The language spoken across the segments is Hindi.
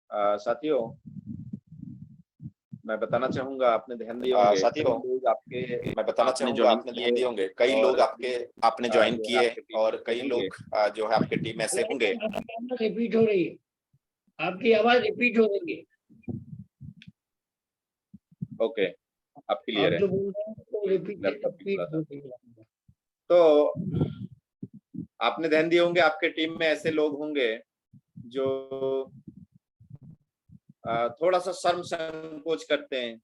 साथियों, मैं बताना चाहूंगा, आपने ध्यान दिए होंगे साथियों, लोग आपके मैं बताना चाहूंगा आपने ध्यान दिए होंगे कई लोग आपने ज्वाइन किए और कई लोग जो है आपके टीम ऐसे होंगे। रिपीट हो रही है, आपकी आवाज रिपीट हो रही है। ओके, अब क्लियर है। आप जो बोल रहे हैं तो रिपीट हो रही है। तो आपने ध्यान दिए होंगे, आपके टीम में ऐसे लोग होंगे जो थोड़ा सा शर्म संकोच करते हैं,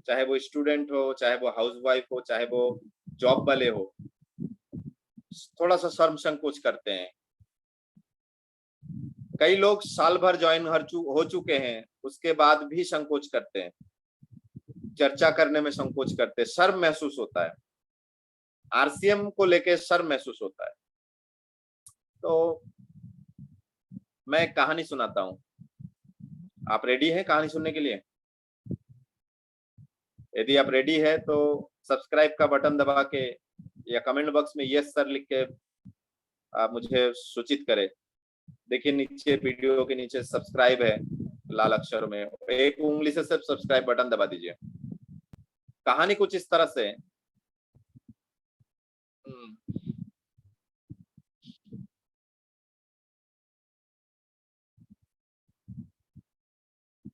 चाहे वो स्टूडेंट हो, चाहे वो हाउसवाइफ हो, चाहे वो जॉब वाले हो, थोड़ा सा शर्म संकोच करते हैं। कई लोग साल भर ज्वाइन हो चुके हैं, उसके बाद भी संकोच करते हैं, चर्चा करने में संकोच करते हैं, शर्म महसूस होता है, आरसीएम को लेके शर्म महसूस होता है। तो मैं एक कहानी सुनाता हूं, आप रेडी हैं कहानी सुनने के लिए? यदि आप रेडी है तो सब्सक्राइब का बटन दबा के या कमेंट बॉक्स में यस सर लिख के आप मुझे सूचित करें। देखिए नीचे वीडियो के नीचे सब्सक्राइब है लाल अक्षरों में, एक उंगली से सिर्फ सब्सक्राइब बटन दबा दीजिए। कहानी कुछ इस तरह से,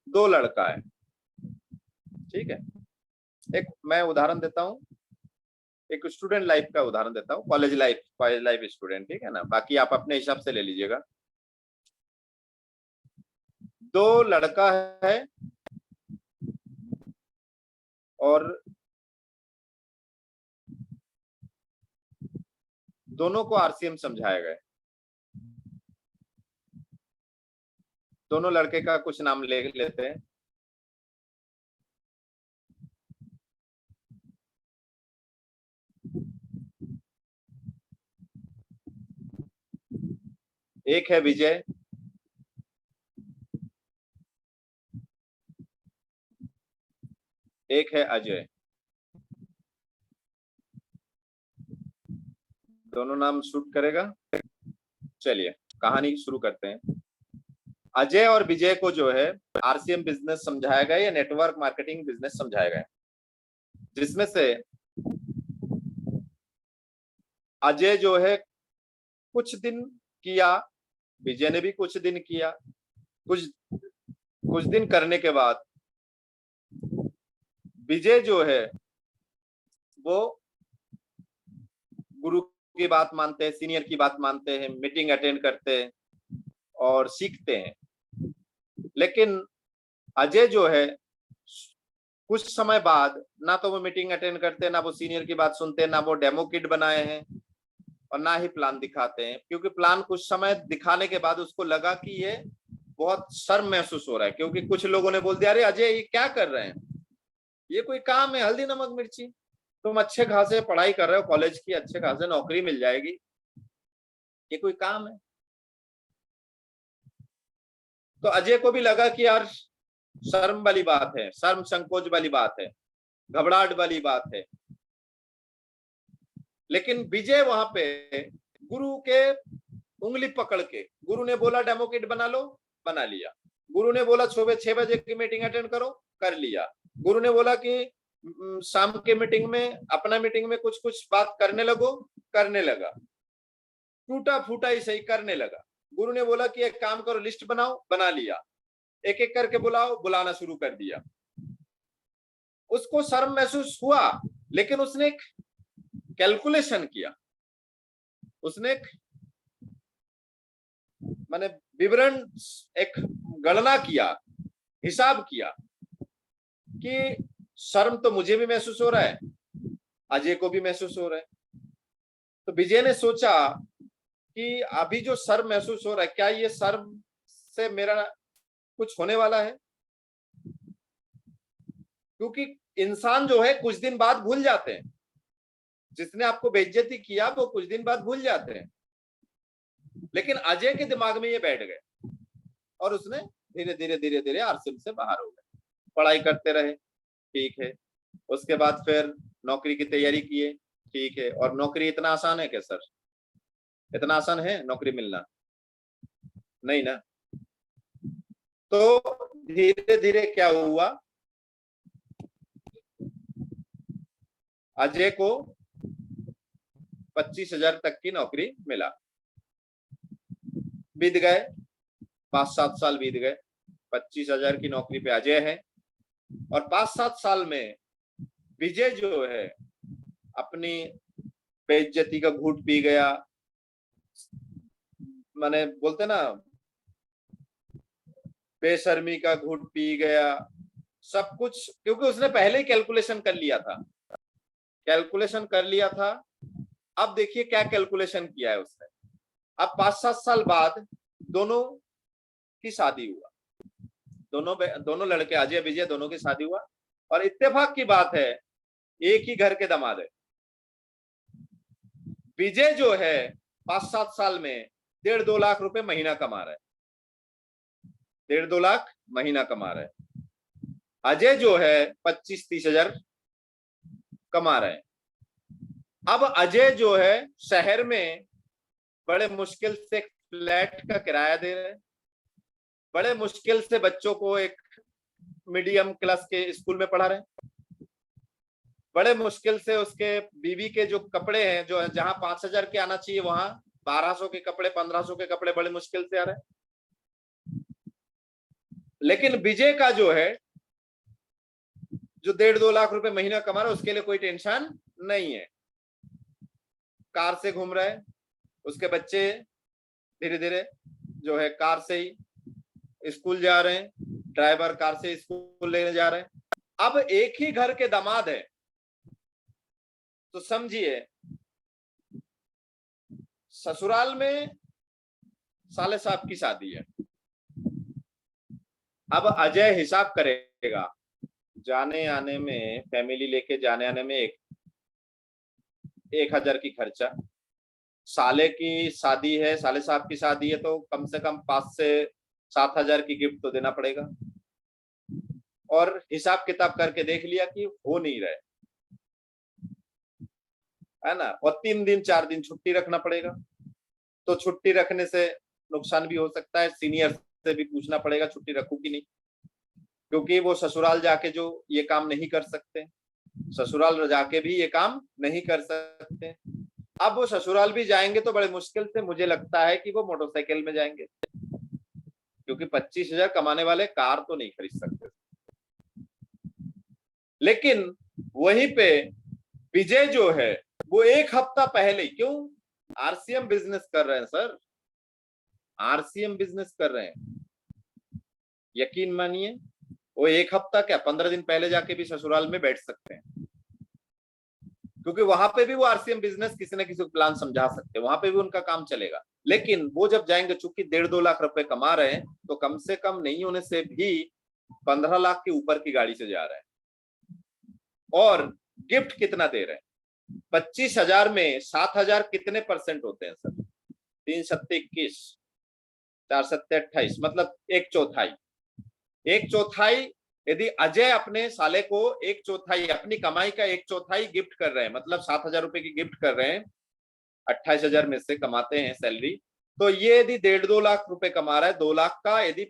दो लड़का है, ठीक है। एक मैं उदाहरण देता हूं, एक स्टूडेंट लाइफ का उदाहरण देता हूं, कॉलेज लाइफ स्टूडेंट, ठीक है ना, बाकी आप अपने हिसाब से ले लीजिएगा। दो लड़का है और दोनों को आरसीएम समझाया गया। दोनों लड़के का कुछ नाम ले लेते हैं। एक है विजय, एक है अजय। दोनों नाम शूट करेगा। चलिए कहानी शुरू करते हैं। अजय और विजय को जो है आरसीएम बिजनेस समझाया गया या नेटवर्क मार्केटिंग बिजनेस समझाया गया, जिसमें से अजय जो है कुछ दिन किया, विजय ने भी कुछ दिन किया। कुछ दिन करने के बाद विजय जो है वो गुरु की बात मानते हैं, सीनियर की बात मानते हैं, मीटिंग अटेंड करते हैं और सीखते हैं। लेकिन अजय जो है कुछ समय बाद ना तो वो मीटिंग अटेंड करते हैं, ना वो सीनियर की बात सुनते हैं, ना वो डेमो किट बनाए हैं और ना ही प्लान दिखाते हैं, क्योंकि प्लान कुछ समय दिखाने के बाद उसको लगा कि ये बहुत शर्म महसूस हो रहा है, क्योंकि कुछ लोगों ने बोल दिया अरे अजय ये क्या कर रहे हैं, ये कोई काम है? हल्दी नमक मिर्ची, तुम अच्छे खासे पढ़ाई कर रहे हो कॉलेज की, अच्छे खासे नौकरी मिल जाएगी, ये कोई काम है? तो अजय को भी लगा कि यार शर्म वाली बात है, शर्म संकोच वाली बात है, घबराहट वाली बात है। लेकिन विजय वहां पे गुरु के उंगली पकड़ के, गुरु ने बोला डेमो किट बना लो, बना लिया। गुरु ने बोला सुबह 6 बजे की मीटिंग अटेंड करो, कर लिया। गुरु ने बोला कि शाम के मीटिंग में, अपना मीटिंग में कुछ कुछ बात करने लगो, करने लगा। टूटा फूटा ही सही करने लगा। गुरु ने बोला कि एक काम करो, लिस्ट बनाओ, बना लिया। एक एक करके बुलाओ, बुलाना शुरू कर दिया। उसको शर्म महसूस हुआ, लेकिन उसने एक कैलकुलेशन किया, उसने एक माने विवरण, एक गणना किया, हिसाब किया कि शर्म तो मुझे भी महसूस हो रहा है, अजय को भी महसूस हो रहा है। तो विजय ने सोचा कि अभी जो शर्म महसूस हो रहा है, क्या ये शर्म से मेरा कुछ होने वाला है? क्योंकि इंसान जो है कुछ दिन बाद भूल जाते हैं, जिसने आपको बेइज्जती किया वो कुछ दिन बाद भूल जाते हैं। लेकिन अजय के दिमाग में ये बैठ गए और उसने धीरे धीरे धीरे धीरे आरसीएम से बाहर हो गए। पढ़ाई करते रहे, ठीक है। उसके बाद फिर नौकरी की तैयारी किए, ठीक है। और नौकरी इतना आसान है क्या सर? इतना आसान है नौकरी मिलना? नहीं ना। तो धीरे धीरे क्या हुआ, अजय को 25,000 तक की नौकरी मिला। बीत गए 5-7 साल बीत गए, 25,000 की नौकरी पे अजय है, और 5-7 साल में विजय जो है अपनी बेइज्जती का घूंट पी गया, माने बोलते ना बेशर्मी का घूंट पी गया, सब कुछ, क्योंकि उसने पहले ही कैलकुलेशन कर लिया था, अब देखिए क्या कैलकुलेशन किया है उसने। अब 5-7 साल बाद दोनों की शादी हुआ, दोनों लड़के अजय विजय दोनों की शादी हुआ, और इत्तेफाक की बात है एक ही घर के दामाद है। विजय जो है 5-7 साल में 1.5-2 लाख रुपए महीना कमा रहा है, 1.5-2 लाख महीना कमा रहा है। अजय जो है 25-30 हजार कमा रहे हैं। अब अजय जो है शहर में बड़े मुश्किल से फ्लैट का किराया दे रहे हैं, बड़े मुश्किल से बच्चों को एक मीडियम क्लास के स्कूल में पढ़ा रहे हैं, बड़े मुश्किल से उसके बीवी के जो कपड़े हैं, जो जहां 5,000 के आना चाहिए वहां 1,200 के कपड़े 1,500 के कपड़े बड़े मुश्किल से आ रहे हैं। लेकिन विजय का जो है जो 1.5-2 लाख रुपए महीना कमा रहा है उसके लिए कोई टेंशन नहीं है, कार से घूम रहा है, उसके बच्चे धीरे धीरे जो है कार से ही स्कूल जा रहे हैं, ड्राइवर कार से स्कूल लेने जा रहे हैं। अब एक ही घर के दामाद है, तो समझिए ससुराल में साले साहब की शादी है। अब अजय हिसाब करेगा, जाने आने में, फैमिली लेके जाने आने में 1,000 की खर्चा, साले की शादी है, साले साहब की शादी है, तो कम से कम 5 से 7 हजार की गिफ्ट तो देना पड़ेगा, और हिसाब किताब करके देख लिया कि हो नहीं रहे, है ना, और 3 दिन 4 दिन छुट्टी रखना पड़ेगा। तो छुट्टी रखने से नुकसान भी हो सकता है, सीनियर से भी पूछना पड़ेगा छुट्टी रखूं कि नहीं, क्योंकि वो ससुराल जाके जो ये काम नहीं कर सकते, ससुराल जाके भी ये काम नहीं कर सकते। अब वो ससुराल भी जाएंगे तो बड़े मुश्किल से, मुझे लगता है कि वो मोटरसाइकिल में जाएंगे, क्योंकि 25,000 कमाने वाले कार तो नहीं खरीद सकते। लेकिन वहीं पे विजय जो है वो 1 हफ्ता पहले, क्यों, आरसीएम बिजनेस कर रहे हैं सर, आरसीएम बिजनेस कर रहे हैं, यकीन मानिए वो 1 हफ्ता क्या 15 दिन पहले जाके भी ससुराल में बैठ सकते हैं, क्योंकि वहां पे भी वो आरसीएम बिजनेस किसी न किसी को प्लान समझा सकते हैं, वहां पे भी उनका काम चलेगा। लेकिन वो जब जाएंगे, चूंकि 1.5-2 लाख रुपए कमा रहे हैं, तो कम से कम नहीं होने से भी 15 लाख के ऊपर की गाड़ी से जा रहे हैं। और गिफ्ट कितना दे रहे हैं, 25,000 में 7,000 कितने परसेंट होते हैं सर, 3 सत्ते 21, 4 सत्ते 28, मतलब 1/4। 1/4 यदि अजय अपने साले को 1/4 अपनी कमाई का 1/4 गिफ्ट कर रहे हैं, मतलब 7,000 रुपए की गिफ्ट कर रहे हैं, 28,000 में से कमाते हैं सैलरी, तो ये यदि 1.5-2 लाख रुपए कमा रहा है, 2 लाख का यदि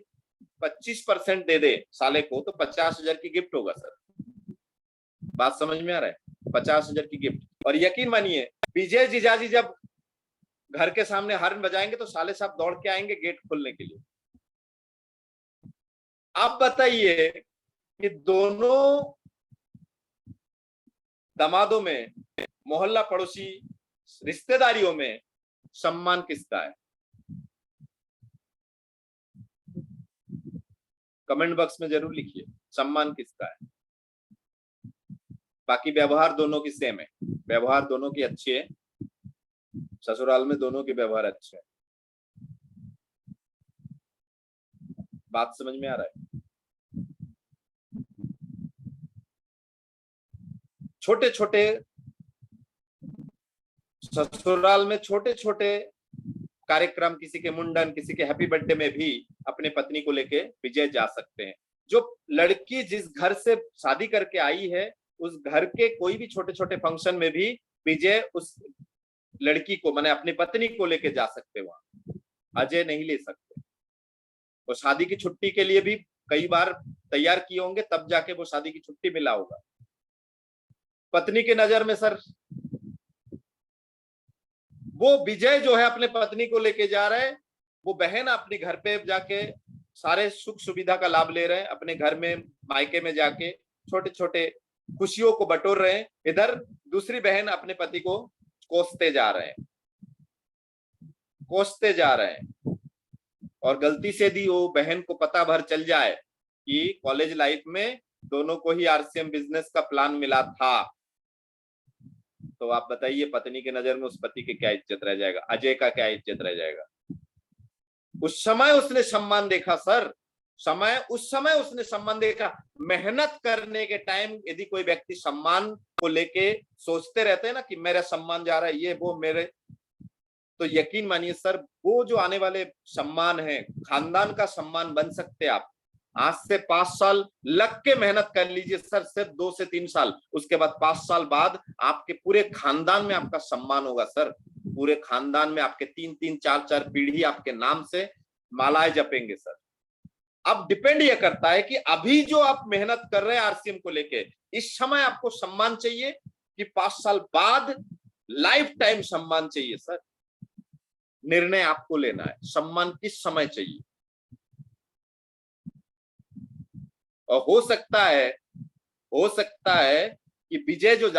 25% दे दे साले को, तो 50,000 की गिफ्ट होगा सर। बात समझ में आ रहा है, 50,000 की गिफ्ट। और यकीन मानिए विजय जीजाजी जब घर के सामने हॉर्न बजाएंगे तो साले साहब दौड़ के आएंगे गेट खोलने के लिए। आप बताइए कि दोनों दामादों में, मोहल्ला पड़ोसी रिश्तेदारियों में सम्मान किसका है, कमेंट बॉक्स में जरूर लिखिए सम्मान किसका है। बाकी व्यवहार दोनों की सेम है, व्यवहार दोनों की अच्छी है, ससुराल में दोनों के व्यवहार अच्छे हैं। बात समझ में आ रहा है। छोटे छोटे ससुराल में छोटे छोटे कार्यक्रम, किसी के मुंडन, किसी के हैप्पी बर्थडे में भी अपने पत्नी को लेके विजय जा सकते हैं। जो लड़की जिस घर से शादी करके आई है, उस घर के कोई भी छोटे छोटे फंक्शन में भी विजय उस लड़की को, माने अपनी पत्नी को लेके जा सकते, वहां अजय नहीं ले सकते। वो शादी की छुट्टी के लिए भी कई बार तैयार किए होंगे, तब जाके वो शादी की छुट्टी मिला होगा। पत्नी की नजर में सर वो विजय जो है अपने पत्नी को लेके जा रहा है, वो बहन अपने घर पे जाके सारे सुख सुविधा का लाभ ले रहे हैं, अपने घर में मायके में जाके छोटे छोटे खुशियों को बटोर रहे हैं। इधर दूसरी बहन अपने पति को कोसते जा रहे हैं, कोसते जा रहे हैं। और गलती से भी वो बहन को पता भर चल जाए कि कॉलेज लाइफ में दोनों को ही आरसीएम बिजनेस का प्लान मिला था, तो आप बताइए पत्नी की नजर में उस पति की क्या इज्जत रह जाएगा, अजय का क्या इज्जत रह जाएगा। उस समय उसने सम्मान देखा सर, उस समय उसने सम्मान देखा। मेहनत करने के टाइम यदि कोई व्यक्ति सम्मान को लेके सोचते रहते हैं ना कि मेरा सम्मान जा रहा है, ये वो मेरे, तो यकीन मानिए सर वो जो आने वाले सम्मान है, खानदान का सम्मान बन सकते आप। आज से 5 साल लग के मेहनत कर लीजिए सर, सिर्फ 2 से 3 साल, उसके बाद 5 साल बाद आपके पूरे खानदान में आपका सम्मान होगा सर। पूरे खानदान में आपके 3-3, 4-4 पीढ़ी आपके नाम से मालाएं जपेंगे सर। अब डिपेंड ये करता है कि अभी जो आप मेहनत कर रहे हैं आरसीएम को लेके, इस समय आपको सम्मान चाहिए कि 5 साल बाद लाइफ टाइम सम्मान चाहिए सर। निर्णय आपको लेना है, सम्मान किस समय चाहिए। और हो सकता है कि विजय जो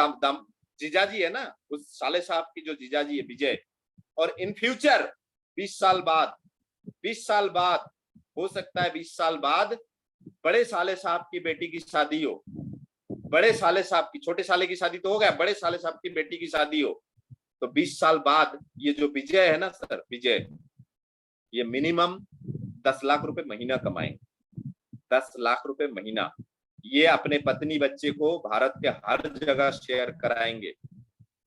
जीजाजी है ना, उस साले साहब की जो जीजाजी है विजय, और इन फ्यूचर 20 साल बाद हो सकता है 20 साल बाद बड़े साले साहब की बेटी की शादी हो, बड़े साले साहब की, छोटे साले की शादी तो हो गया, बड़े साले साहब की बेटी की शादी हो, तो 20 साल बाद ये जो विजय है ना सर, विजय ये मिनिमम 10 लाख रुपए महीना कमाएंगे, 10 लाख रुपए महीना। ये अपने पत्नी बच्चे को भारत के हर जगह शेयर कराएंगे,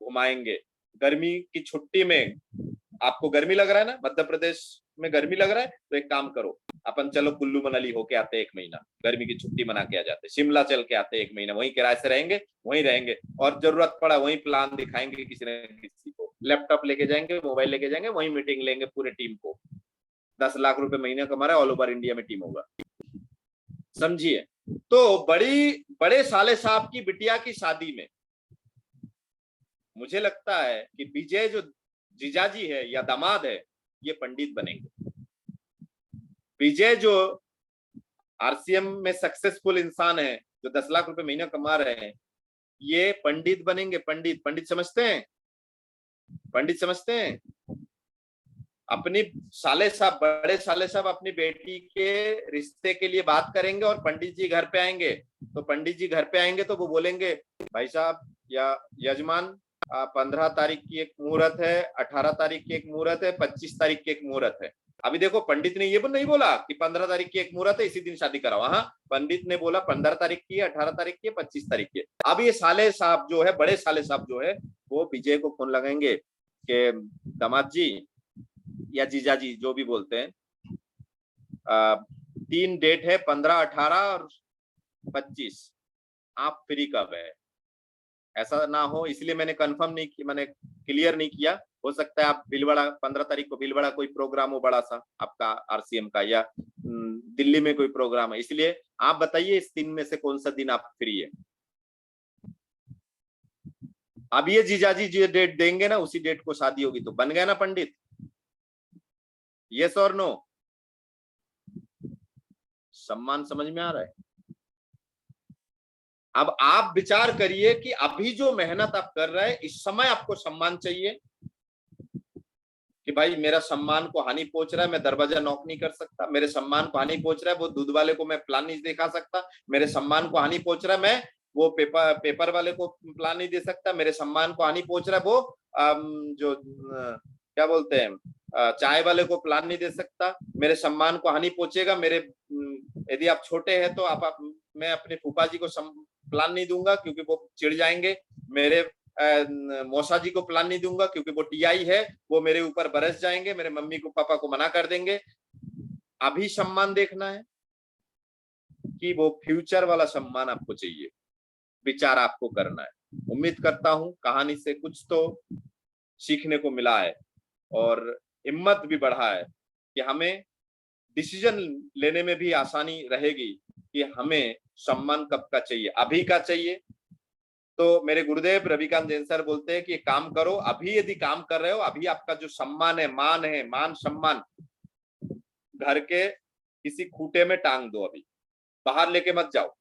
घुमाएंगे। गर्मी की छुट्टी में आपको गर्मी लग रहा है ना, मध्य प्रदेश में गर्मी लग रहा है, तो एक काम करो, अपन चलो कुल्लू मनाली होके आते 1 महीना, गर्मी की छुट्टी मना के आ जाते, शिमला चल के आते 1 महीना, वहीं किराए से रहेंगे, वहीं रहेंगे, और जरूरत पड़ा वहीं प्लान दिखाएंगे किसी न किसी को, लैपटॉप लेके जाएंगे, मोबाइल लेके जाएंगे, वहीं मीटिंग लेंगे पूरे टीम को। 10 लाख रुपए महीना कमा रहा है, ऑल ओवर इंडिया में टीम होगा, समझिए। तो बड़े साले साहब की बिटिया की शादी में मुझे लगता है कि विजय जो जीजाजी है या दामाद है, ये पंडित बनेंगे। विजय जो आरसीएम में सक्सेसफुल इंसान है, जो 10 लाख रुपए महीना कमा रहे हैं, ये पंडित बनेंगे। पंडित समझते हैं, पंडित समझते हैं। अपनी बड़े साले साहब अपनी बेटी के रिश्ते के लिए बात करेंगे और पंडित जी घर पे आएंगे, तो पंडित जी घर पे आएंगे तो वो बोलेंगे, भाई साहब या यजमान, 15 तारीख की एक मुहूर्त है, 18 तारीख की एक मुहूर्त है, 25 तारीख की एक मुहूर्त है। अभी देखो पंडित ने ये नहीं बोला कि 15 तारीख की एक मुहूर्त है, इसी दिन शादी कराओ। हाँ, पंडित ने बोला 15 तारीख की है, 18 तारीख की है, 25 तारीख की है। अब ये साले साहब जो है, बड़े साले साहब जो है, वो विजय को फोन लगाएंगे कि दामाद जी या जीजा जी जो भी बोलते हैं, 3 डेट है, 15, 18 और 25, आप फ्री कब है। ऐसा ना हो इसलिए मैंने कंफर्म नहीं किया, मैंने क्लियर नहीं किया। हो सकता है आप भीलवाड़ा 15 तारीख को भीलवाड़ा कोई प्रोग्राम हो बड़ा सा आपका आरसीएम का, या दिल्ली में कोई प्रोग्राम है, इसलिए आप बताइए इस 3 में से कौन सा दिन आप फ्री है। अब ये जीजाजी जो डेट देंगे ना, उसी डेट को शादी होगी, तो बन गया ना पंडित। यस और नो? सम्मान समझ में आ रहा है? अब आप विचार करिए कि अभी जो मेहनत आप कर रहे हैं, इस समय आपको सम्मान चाहिए कि भाई मेरा सम्मान को हानि पहुंच रहा है, मैं दरवाजा नॉक नहीं कर सकता, मेरे सम्मान को हानि पहुंच रहा है, वो दूध वाले को मैं प्लान नहीं दिखा सकता, मेरे सम्मान को हानि पहुंच रहा है, मैं वो पेपर वाले को प्लान नहीं दे सकता, मेरे सम्मान को हानि पहुंच रहा है, वो जो क्या बोलते हैं चाय वाले को प्लान नहीं दे सकता, मेरे सम्मान को हानि पहुंचेगा। मेरे यदि आप छोटे हैं तो आप मैं अपने फूफा जी को प्लान नहीं दूंगा क्योंकि वो चिढ़ जाएंगे, मेरे मौसा जी को प्लान नहीं दूंगा क्योंकि वो टीआई है, वो मेरे ऊपर बरस जाएंगे, मेरे मम्मी को पापा को मना कर देंगे। अभी सम्मान देखना है कि वो फ्यूचर वाला सम्मान आपको चाहिए, विचार आपको करना है। उम्मीद करता हूं कहानी से कुछ तो सीखने को मिला है और हिम्मत भी बढ़ा है कि हमें डिसीजन लेने में भी आसानी रहेगी कि हमें सम्मान कब का चाहिए, अभी का चाहिए। तो मेरे गुरुदेव रविकांत जैन सर बोलते हैं कि काम करो अभी, यदि काम कर रहे हो अभी, आपका जो सम्मान है, मान सम्मान, घर के किसी खूटे में टांग दो, अभी बाहर लेके मत जाओ,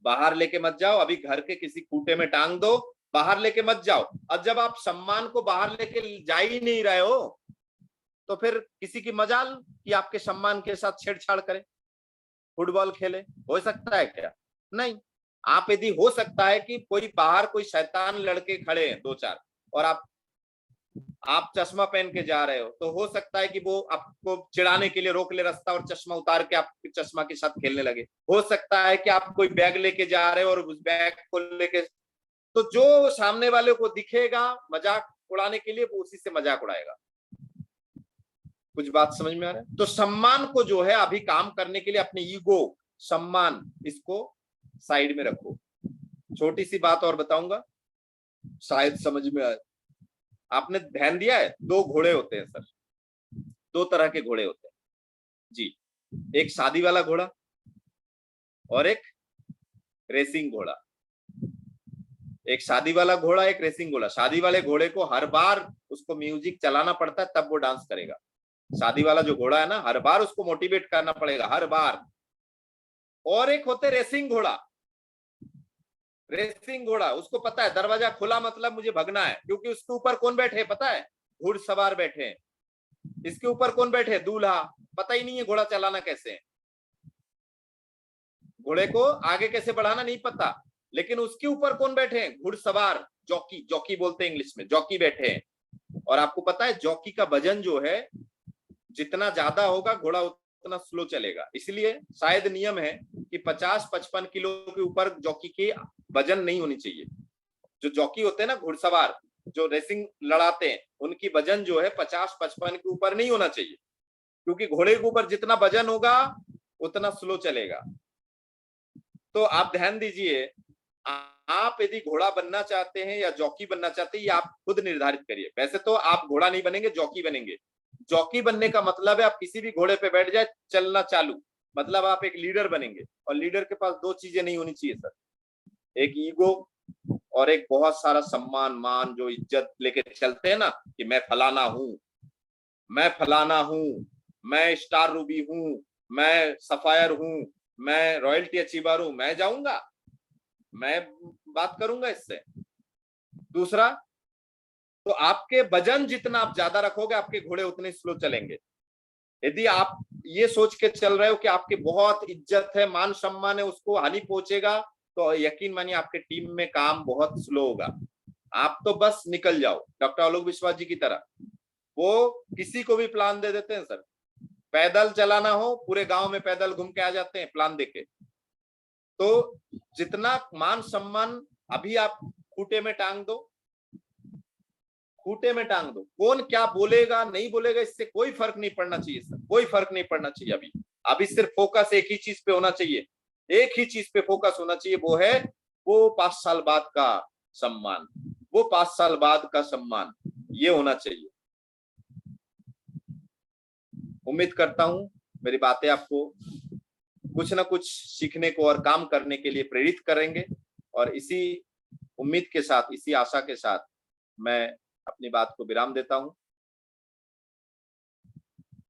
बाहर लेके मत जाओ, अभी घर के किसी खूटे में टांग दो, बाहर लेके मत जाओ। और जब आप सम्मान को बाहर लेके जा ही नहीं रहे हो तो फिर किसी की मजाल कि आपके सम्मान के साथ छेड़छाड़ करे, फुटबॉल खेले, हो सकता है क्या? नहीं। आप यदि हो सकता है कि कोई बाहर कोई शैतान लड़के खड़े हैं 2-4 और आप चश्मा पहन के जा रहे हो, तो हो सकता है कि वो आपको चिढ़ाने के लिए रोक ले रास्ता और चश्मा उतार के आपके चश्मा के साथ खेलने लगे। हो सकता है कि आप कोई बैग लेके जा रहे हो और उस बैग को लेके, तो जो सामने वाले को दिखेगा मजाक उड़ाने के लिए, वो उसी से मजाक उड़ाएगा। कुछ बात समझ में आ रहा है? तो सम्मान को जो है अभी काम करने के लिए अपने ईगो, सम्मान, इसको साइड में रखो। छोटी सी बात और बताऊंगा, शायद समझ में आए। आपने ध्यान दिया है, 2 घोड़े होते हैं सर, 2 तरह के घोड़े होते हैं जी। एक शादी वाला घोड़ा और एक रेसिंग घोड़ा। एक शादी वाला घोड़ा, एक रेसिंग घोड़ा। शादी वाले घोड़े को हर बार उसको म्यूजिक चलाना पड़ता है, तब वो डांस करेगा। शादी वाला जो घोड़ा है ना, हर बार उसको मोटिवेट करना पड़ेगा, हर बार। और एक होते रेसिंग घोड़ा। रेसिंग घोड़ा, उसको पता है दरवाजा खुला मतलब मुझे भगना है, क्योंकि उसके ऊपर कौन बैठे पता है? घुड़सवार बैठे हैं। इसके ऊपर कौन बैठे? दूल्हा। पता ही नहीं है घोड़ा चलाना कैसे है, घोड़े को आगे कैसे बढ़ाना नहीं पता, लेकिन उसके ऊपर कौन बैठे हैं? घुड़सवार, जॉकी, जॉकी बोलते हैं इंग्लिश में, जॉकी बैठे हैं। और आपको पता है जॉकी का वजन जो है जितना ज्यादा होगा घोड़ा उतना स्लो चलेगा। इसलिए शायद नियम है कि 50-55 किलो के ऊपर जॉकी की वजन नहीं होनी चाहिए। जो जॉकी होते हैं ना, घुड़सवार जो रेसिंग लड़ाते हैं, उनकी वजन जो है 50-55 के ऊपर नहीं होना चाहिए, क्योंकि घोड़े के ऊपर जितना वजन होगा उतना स्लो चलेगा। तो आप ध्यान दीजिए, आप यदि घोड़ा बनना चाहते हैं या जॉकी बनना चाहते हैं, ये आप खुद निर्धारित करिए। वैसे तो आप घोड़ा नहीं बनेंगे, जॉकी बनेंगे। जॉकी बनने का मतलब है आप किसी भी घोड़े पे बैठ जाए, चलना चालू, मतलब आप एक लीडर बनेंगे। और लीडर के पास 2 चीजें नहीं होनी चाहिए सर, एक ईगो और एक बहुत सारा सम्मान, मान, जो इज्जत लेके चलते हैं ना कि मैं फलाना हूं, मैं फलाना हूं, मैं स्टार रूबी हूं, मैं सफायर हूं, मैं रॉयल्टी अचीवर हूं, मैं जाऊंगा, मैं बात करूंगा इससे। दूसरा, तो आपके वजन जितना आप ज्यादा रखोगे, आपके घोड़े उतने स्लो चलेंगे। यदि आप ये सोच के चल रहे हो कि आपकी बहुत इज्जत है, मान सम्मान है, उसको हानि पहुंचेगा, तो यकीन मानिए आपके टीम में काम बहुत स्लो होगा। आप तो बस निकल जाओ, डॉक्टर आलोक विश्वास जी की तरह। वो किसी को भी प्लान दे देते हैं सर, पैदल चलाना हो पूरे गांव में पैदल घूम के आ जाते हैं प्लान देके। तो जितना मान सम्मान अभी आप खूटे में टांग दो, खूटे में टांग दो। कौन क्या बोलेगा नहीं बोलेगा इससे कोई फर्क नहीं पड़ना चाहिए सर, कोई फर्क नहीं पड़ना चाहिए। अभी सिर्फ फोकस एक ही चीज पे होना चाहिए, एक ही चीज पे फोकस होना चाहिए, वो है वो 5 साल बाद का सम्मान, वो 5 साल बाद का सम्मान, ये होना चाहिए। उम्मीद करता हूं मेरी बातें आपको कुछ ना कुछ सीखने को और काम करने के लिए प्रेरित करेंगे। और इसी उम्मीद के साथ, इसी आशा के साथ मैं अपनी बात को विराम देता हूं।